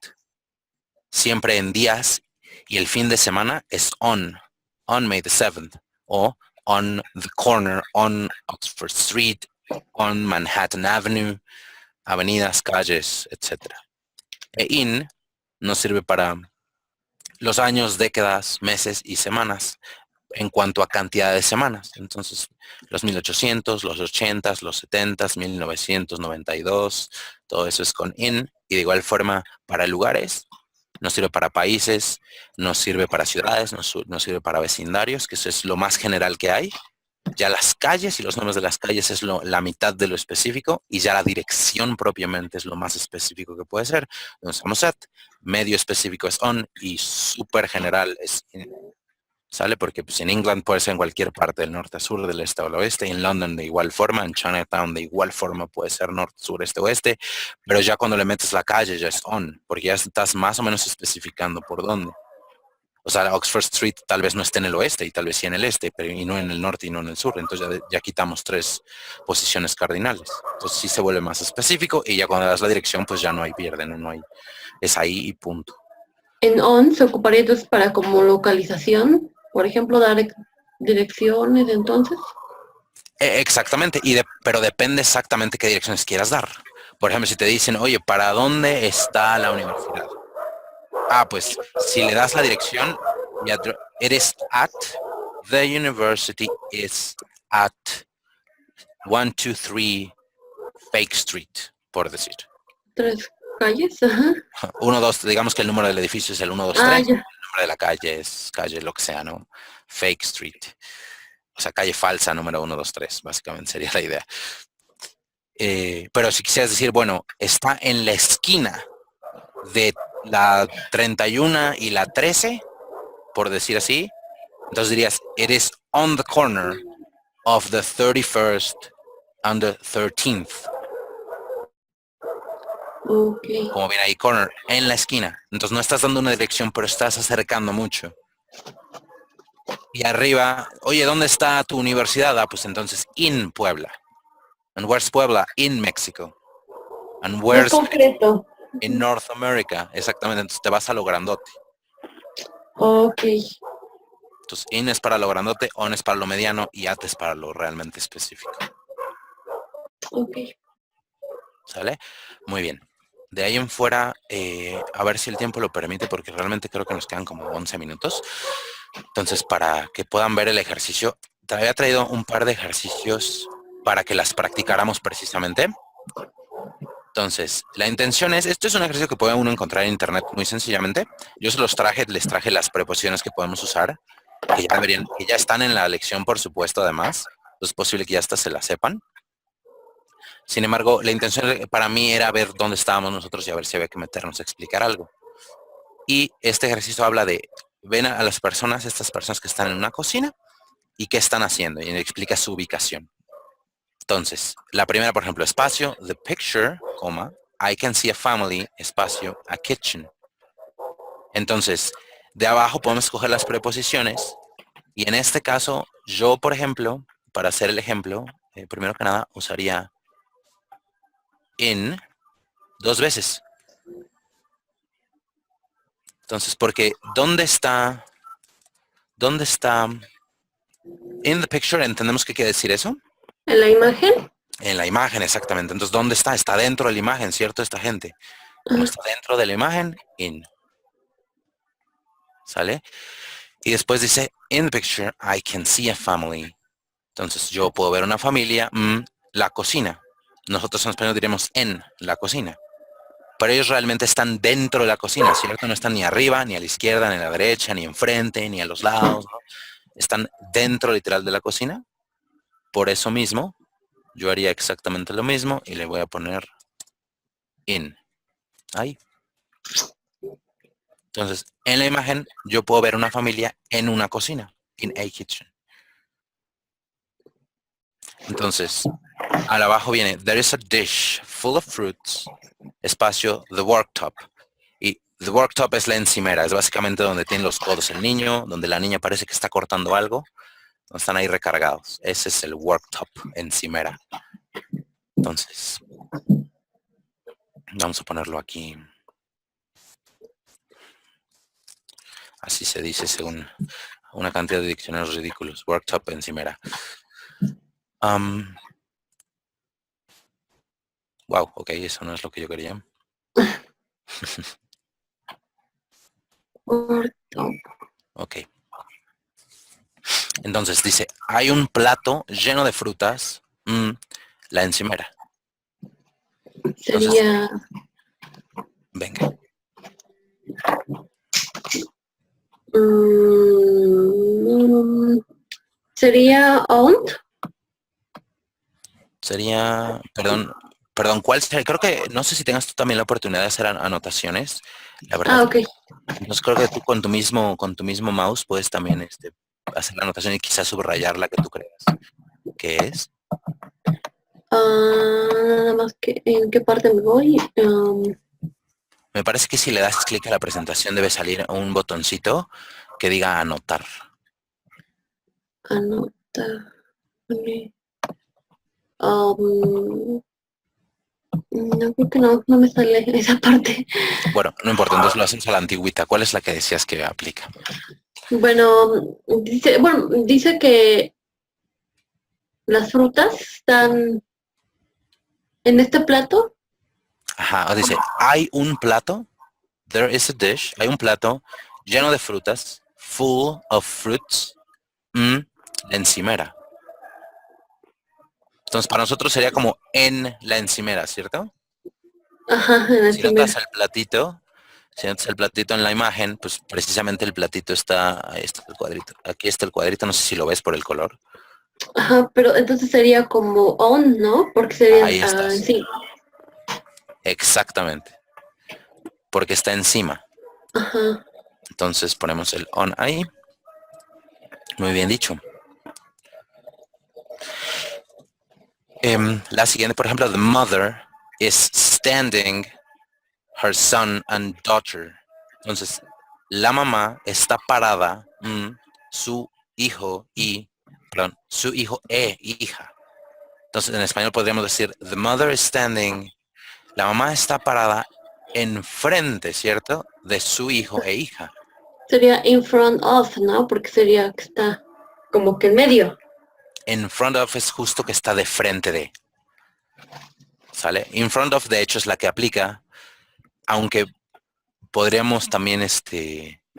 Siempre en días y el fin de semana es on May the 7th, o on the corner, on Oxford Street, on Manhattan Avenue, avenidas, calles, etc. E in nos sirve para los años, décadas, meses y semanas en cuanto a cantidad de semanas. Entonces, los 1800, los 80, los 70, 1992, todo eso es con in. Y de igual forma para lugares, nos sirve para países, nos sirve para ciudades, nos sirve para vecindarios, que eso es lo más general que hay. Ya las calles y los nombres de las calles es la mitad de lo específico y ya la dirección propiamente es lo más específico que puede ser. Entonces usamos at, medio específico es on y súper general es in. ¿Sale? Porque pues, en England puede ser en cualquier parte del norte a sur, del este al oeste, y en London de igual forma, en Chinatown de igual forma puede ser norte, sur, este, oeste, pero ya cuando le metes la calle ya es on, porque ya estás más o menos especificando por dónde. O sea, Oxford Street tal vez no esté en el oeste y tal vez sí en el este, pero y no en el norte y no en el sur. Entonces ya quitamos 3 posiciones cardinales. Entonces sí se vuelve más específico y ya cuando das la dirección pues ya no hay pierde, no hay. Es ahí y punto. En on se ocuparía entonces para como localización, por ejemplo, dar direcciones entonces. Exactamente, pero depende exactamente qué direcciones quieras dar. Por ejemplo, si te dicen, oye, ¿para dónde está la universidad? Ah, pues si le das la dirección, it is at the university is at 123 Fake Street, por decir. 3 calles, ajá. 1, 2, digamos que el número del edificio es el 1, 2, Ah, 3, ya. el nombre de la calle es calle, lo que sea, ¿no? Fake Street. O sea, calle falsa número 1, 2, 3, básicamente sería la idea. Pero si quisieras decir, bueno, está en la esquina de la 31 y la 13, por decir así, entonces dirías, it is on the corner of the 31st and the 13th. Ok. Como viene ahí, corner, en la esquina. Entonces no estás dando una dirección, pero estás acercando mucho. Y arriba, oye, ¿dónde está tu universidad? Ah, pues entonces, in Puebla. And where's Puebla? In Mexico. And Más where's concreto. in North America? Exactamente, entonces te vas a lo grandote. Ok. Entonces, in es para lo grandote, on es para lo mediano y at es para lo realmente específico. Ok. ¿Sale? Muy bien. De ahí en fuera, a ver si el tiempo lo permite, porque realmente creo que nos quedan como 11 minutos. Entonces, para que puedan ver el ejercicio, te había traído un par de ejercicios para que las practicáramos precisamente. Entonces, la intención es, esto es un ejercicio que puede uno encontrar en internet muy sencillamente. Yo se los traje, les traje las preposiciones que podemos usar, que ya deberían, que ya están en la lección, por supuesto, además. Entonces, es posible que ya hasta se la sepan. Sin embargo, la intención para mí era ver dónde estábamos nosotros y a ver si había que meternos a explicar algo. Y este ejercicio habla de, ven a las personas, estas personas que están en una cocina, y qué están haciendo, y explica su ubicación. Entonces, la primera, por ejemplo, espacio, the picture, coma, I can see a family, espacio, a kitchen. Entonces, de abajo podemos escoger las preposiciones, y en este caso, yo, por ejemplo, para hacer el ejemplo, primero que nada, usaría in 2 veces. Entonces, porque ¿dónde está? In the picture, entendemos qué quiere decir eso. En la imagen. En la imagen, exactamente. Entonces, ¿dónde está? Está dentro de la imagen, ¿cierto? Esta gente. Como está dentro de la imagen, in. ¿Sale? Y después dice, in the picture, I can see a family. Entonces, yo puedo ver una familia, la cocina. Nosotros en español diremos en la cocina. Pero ellos realmente están dentro de la cocina, ¿cierto? No están ni arriba, ni a la izquierda, ni a la derecha, ni enfrente, ni a los lados, ¿no? Están dentro literal de la cocina. Por eso mismo, yo haría exactamente lo mismo y le voy a poner in. Ahí. Entonces, en la imagen, yo puedo ver una familia en una cocina. In a kitchen. Entonces, al abajo viene, there is a dish full of fruits, espacio, the worktop. Y the worktop es la encimera, es básicamente donde tienen los codos el niño, donde la niña parece que está cortando algo, donde están ahí recargados. Ese es el worktop, encimera. Entonces, vamos a ponerlo aquí. Así se dice según una cantidad de diccionarios ridículos. Worktop, encimera. Wow, ok, eso no es lo que yo quería. Ok. Entonces dice, hay un plato lleno de frutas, la encimera. Entonces, Sería. venga. Sería owned. Sería, perdón, ¿cuál sería? Creo que, no sé si tengas tú también la oportunidad de hacer anotaciones. La verdad. Ah, ok. Entonces creo que tú con tu mismo mouse puedes también hacer la anotación y quizás subrayar la que tú creas que es. Nada más que, ¿en qué parte me voy? Me parece que si le das clic a la presentación debe salir un botoncito que diga anotar. Anotar. No, creo que no me sale esa parte. Bueno, no importa, entonces lo hacemos a la antigüita. ¿Cuál es la que decías que aplica? Bueno, dice que las frutas están en este plato. Ajá, dice, hay un plato, there is a dish, hay un plato lleno de frutas, full of fruits, la encimera. Entonces para nosotros sería como en la encimera, ¿cierto? Ajá, en la Si notas encimera. el platito, si notas el platito en la imagen, pues precisamente el platito está, ahí está el cuadrito. Aquí está el cuadrito, no sé si lo ves por el color. Ajá, pero entonces sería como on, ¿no? Porque sería Ahí estás. sí. Exactamente. Porque está encima. Ajá. Entonces ponemos el on ahí. Muy bien dicho. La siguiente, por ejemplo, the mother is standing her son and daughter. Entonces, la mamá está parada, su hijo y, perdón, su hijo e hija. Entonces, en español podríamos decir, the mother is standing, la mamá está parada enfrente, ¿cierto? De su hijo e hija. Sería in front of, ¿no? Porque sería que está como que en medio. In front of es justo que está de frente de, ¿sale? In front of, de hecho, es la que aplica, aunque podríamos también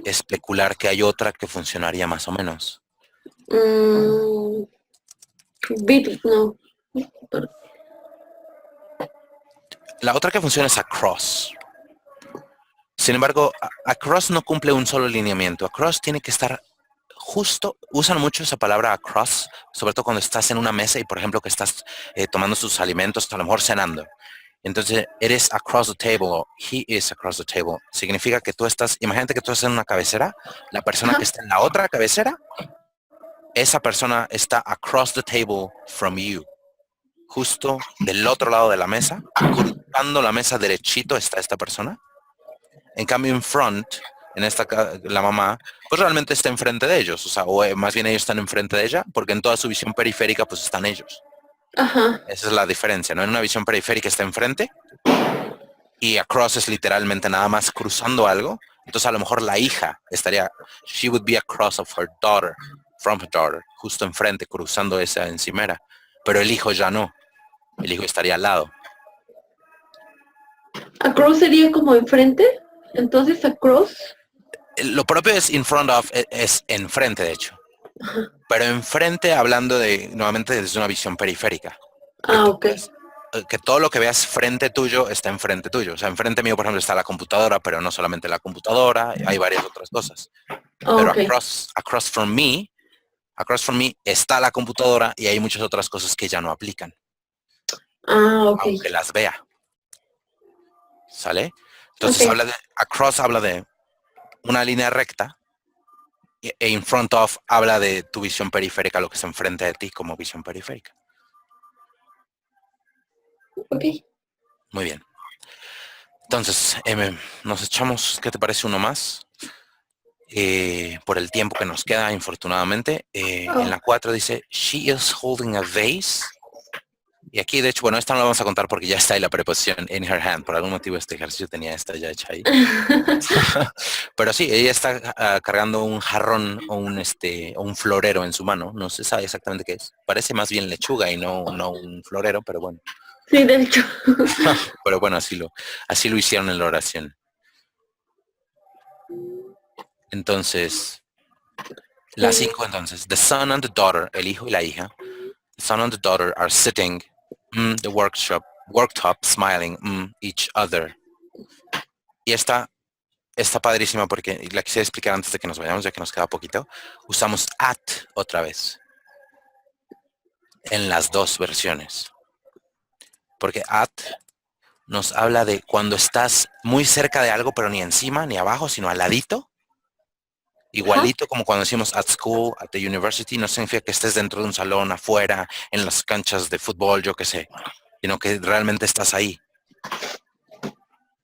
especular que hay otra que funcionaría más o menos. Mm, no. La otra que funciona es across. Sin embargo, across no cumple un solo lineamiento. Across tiene que estar justo, usan mucho esa palabra across, sobre todo cuando estás en una mesa y por ejemplo que estás tomando sus alimentos, a lo mejor cenando. Entonces, eres across the table o he is across the table. Significa que tú estás, imagínate que tú estás en una cabecera, la persona que Ajá. está en la otra cabecera, esa persona está across the table from you. Justo del otro lado de la mesa, cruzando la mesa derechito está esta persona. En cambio, en front, la mamá, pues realmente está enfrente de ellos, o sea, más bien ellos están enfrente de ella, porque en toda su visión periférica, pues están ellos. Ajá. Esa es la diferencia, ¿no? En una visión periférica está enfrente y across es literalmente nada más cruzando algo. Entonces, a lo mejor la hija estaría, she would be across of her daughter, from her daughter, justo enfrente, cruzando esa encimera. Pero el hijo ya no, el hijo estaría al lado. Across sería como enfrente. Entonces across. Lo propio es in front of, es enfrente, de hecho. Pero enfrente hablando de, nuevamente desde una visión periférica. Que Ah, tú ok. ves, que todo lo que veas frente tuyo está enfrente tuyo. O sea, enfrente mío, por ejemplo, está la computadora, pero no solamente la computadora, hay varias otras cosas. Ah, Pero ok. across from me está la computadora y hay muchas otras cosas que ya no aplican, Ah, ok. aunque las vea. ¿Sale? Entonces Ok. across habla de una línea recta e in front of habla de tu visión periférica, lo que está enfrente de ti como visión periférica. Ok. Muy bien. Entonces, nos echamos, ¿qué te parece uno más? Por el tiempo que nos queda, infortunadamente. En Oh, la 4 dice, she is holding a vase. Y aquí, de hecho, bueno, esta no la vamos a contar porque ya está ahí la preposición in her hand. Por algún motivo este ejercicio tenía esta ya hecha ahí. Pero sí, ella está cargando un jarrón o un florero en su mano. No se sabe exactamente qué es. Parece más bien lechuga y no un florero, pero bueno. sí, de hecho. Pero bueno, así lo hicieron en la oración. Entonces, la 5 entonces. The son and the daughter, el hijo y la hija. The son and the daughter are sitting the worktop smiling each other. Y esta está padrísima porque la quisiera explicar antes de que nos vayamos, ya que nos queda poquito. Usamos at otra vez en las dos versiones. Porque at nos habla de cuando estás muy cerca de algo, pero ni encima ni abajo, sino al ladito. Ajá. Igualito como cuando decimos at school, at the university, no significa que estés dentro de un salón, afuera, en las canchas de fútbol, yo qué sé, sino que realmente estás ahí.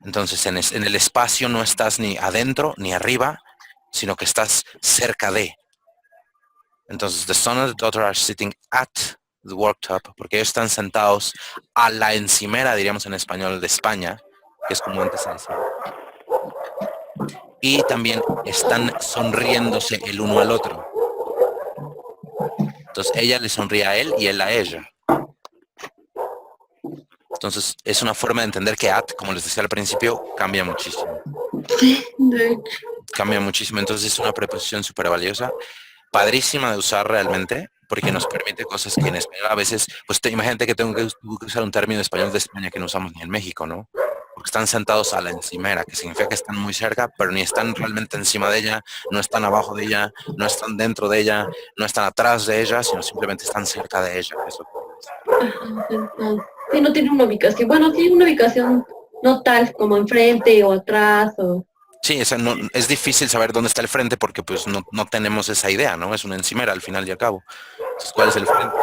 Entonces en el espacio no estás ni adentro ni arriba, sino que estás cerca de. Entonces, the son and the daughter are sitting at the worktop, porque ellos están sentados a la encimera, diríamos en español, de España, que es como antes se decía. Y también están sonriéndose el uno al otro. Entonces, ella le sonríe a él y él a ella. Entonces, es una forma de entender que at, como les decía al principio, cambia muchísimo. Sí, de hecho. Cambia muchísimo. Entonces, es una preposición súper valiosa, padrísima de usar realmente, porque nos permite cosas que en español a veces, pues imagínate que tengo que usar un término español de España que no usamos ni en México, ¿no? porque están sentados a la encimera, que significa que están muy cerca, pero ni están realmente encima de ella, no están abajo de ella, no están dentro de ella, no están atrás de ella, sino simplemente están cerca de ella. Que es lo que Ajá, central. Sí, no tiene una ubicación. Bueno, sí, una ubicación no tal como enfrente o atrás o... sí, es difícil saber dónde está el frente porque pues no tenemos esa idea, ¿no? Es una encimera al final y al cabo. Entonces, ¿cuál es el frente?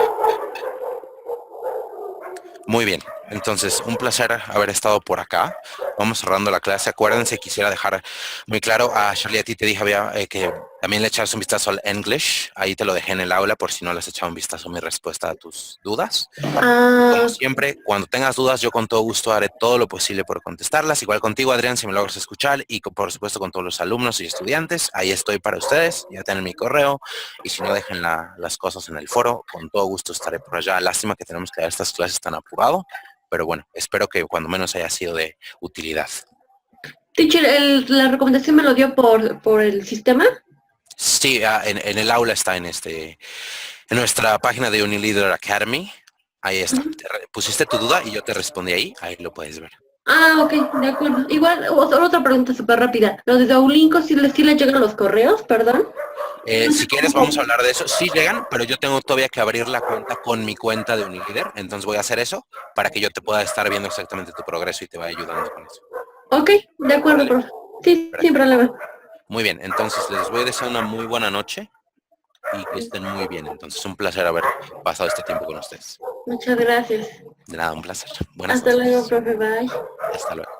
Muy bien, entonces un placer haber estado por acá. Vamos cerrando la clase. Acuérdense, quisiera dejar muy claro, a Charlie, a ti te dije que también le echas un vistazo al English. Ahí te lo dejé en el aula por si no le has echado un vistazo a mi respuesta a tus dudas. Como Ah, siempre, cuando tengas dudas, yo con todo gusto haré todo lo posible por contestarlas. Igual contigo, Adrián, si me logras escuchar, y por supuesto con todos los alumnos y estudiantes. Ahí estoy para ustedes, ya tienen mi correo, y si no, dejen las cosas en el foro. Con todo gusto estaré por allá. Lástima que tenemos que dar estas clases tan apurado, pero bueno, espero que cuando menos haya sido de utilidad. teacher, la recomendación me lo dio por el sistema. Sí, en el aula está en nuestra página de Unileader Academy. Ahí está. Pusiste tu duda y yo te respondí ahí lo puedes ver. Ah, ok, de acuerdo. Igual, otra pregunta súper rápida. ¿Los de Duolingo sí les llegan los correos, perdón? Si quieres vamos a hablar de eso. Sí llegan, pero yo tengo todavía que abrir la cuenta con mi cuenta de Unileader. Entonces voy a hacer eso para que yo te pueda estar viendo exactamente tu progreso y te vaya ayudando con eso. Ok, de acuerdo, profe. Sí, sin problema. Muy bien, entonces les voy a desear una muy buena noche y que estén muy bien. Entonces un placer haber pasado este tiempo con ustedes. Muchas gracias. De nada, un placer. Buenas Hasta noches. luego, profe. Bye. Hasta luego.